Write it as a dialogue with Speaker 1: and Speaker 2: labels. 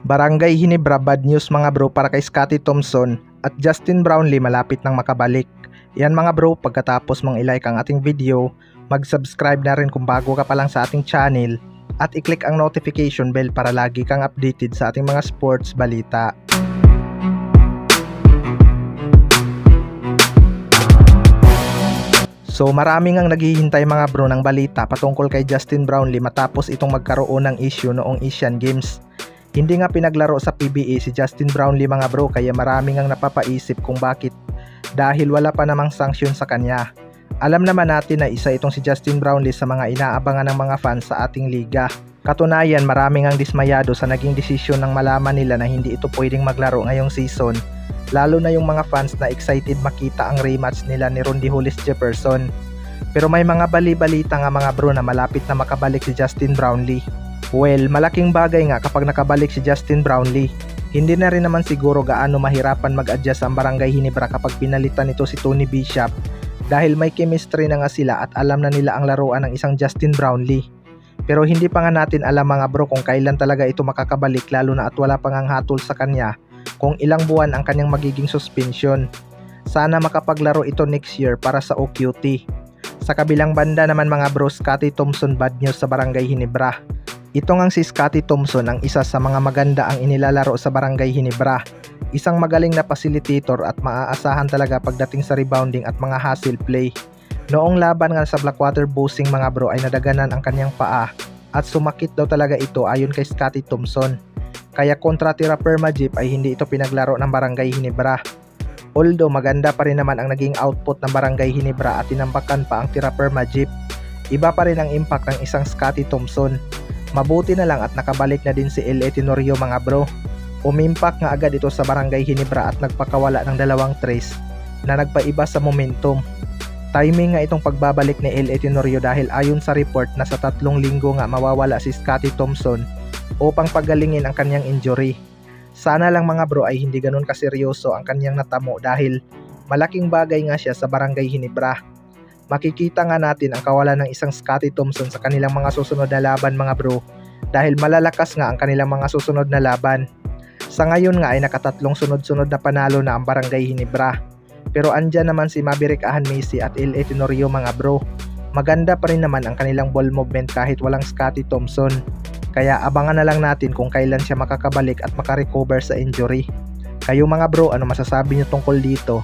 Speaker 1: Barangay Ginebra bad news mga bro para kay Scottie Thompson at Justin Brownlee malapit nang makabalik. Yan mga bro, pagkatapos mong i-like ang ating video, mag-subscribe na rin kung bago ka pa lang sa ating channel at i-click ang notification bell para lagi kang updated sa ating mga sports balita. So maraming ang naghihintay mga bro ng balita patungkol kay Justin Brownlee matapos itong magkaroon ng issue noong Asian Games. Hindi nga pinaglaro sa PBA si Justin Brownlee mga bro, kaya maraming ang napapaisip kung bakit, dahil wala pa namang sanksyon sa kanya. Alam naman natin na isa itong si Justin Brownlee sa mga inaabangan ng mga fans sa ating liga. Katunayan, maraming ang dismayado sa naging desisyon ng malaman nila na hindi ito pwedeng maglaro ngayong season, lalo na yung mga fans na excited makita ang rematch nila ni Rondy Hollis Jefferson. Pero may mga bali-balita nga mga bro na malapit na makabalik si Justin Brownlee. Well, malaking bagay nga kapag nakabalik si Justin Brownlee. Hindi na rin naman siguro gaano mahirapan mag-adjust ang Barangay Ginebra kapag pinalitan nito si Tony Bishop, dahil may chemistry na nga sila at alam na nila ang laruan ng isang Justin Brownlee. Pero hindi pa nga natin alam mga bro kung kailan talaga ito makakabalik, lalo na at wala pang ang hatol sa kanya kung ilang buwan ang kanyang magiging suspension. Sana makapaglaro ito next year para sa OQT. Sa kabilang banda naman mga bro, Scottie Thompson bad news sa Barangay Ginebra. Ito ngang si Scottie Thompson ang isa sa mga maganda ang inilalaro sa Barangay Ginebra. Isang magaling na facilitator at maaasahan talaga pagdating sa rebounding at mga hustle play. Noong laban nga sa Blackwater Bossing mga bro ay nadaganan ang kanyang paa at sumakit daw talaga ito ayon kay Scottie Thompson. Kaya kontra tira permajip ay hindi ito pinaglaro ng Barangay Ginebra. Although maganda pa rin naman ang naging output ng Barangay Ginebra at tinambakan pa ang tira permajip, iba pa rin ang impact ng isang Scottie Thompson. Mabuti na lang at nakabalik na din si L.A. Tenorio mga bro. Umimpak nga agad ito sa Barangay Ginebra at nagpakawala ng dalawang trace na nagpaiba sa momentum. Timing nga itong pagbabalik ni L.A. Tenorio dahil ayon sa report na sa 3 linggo nga mawawala si Scottie Thompson upang pagalingin ang kanyang injury. Sana lang mga bro ay hindi ganun kaseryoso ang kanyang natamo dahil malaking bagay nga siya sa Barangay Ginebra. Makikita nga natin ang kawalan ng isang Scottie Thompson sa kanilang mga susunod na laban mga bro, dahil malalakas nga ang kanilang mga susunod na laban. Sa ngayon nga ay nakatatlong sunod-sunod na panalo na ang Barangay Ginebra. Pero andyan naman si Maverick Ahanmisi at L.A. Tenorio mga bro. Maganda pa rin naman ang kanilang ball movement kahit walang Scottie Thompson. Kaya abangan na lang natin kung kailan siya makakabalik at makarecover sa injury. Kayo mga bro, ano masasabi niyo tungkol dito?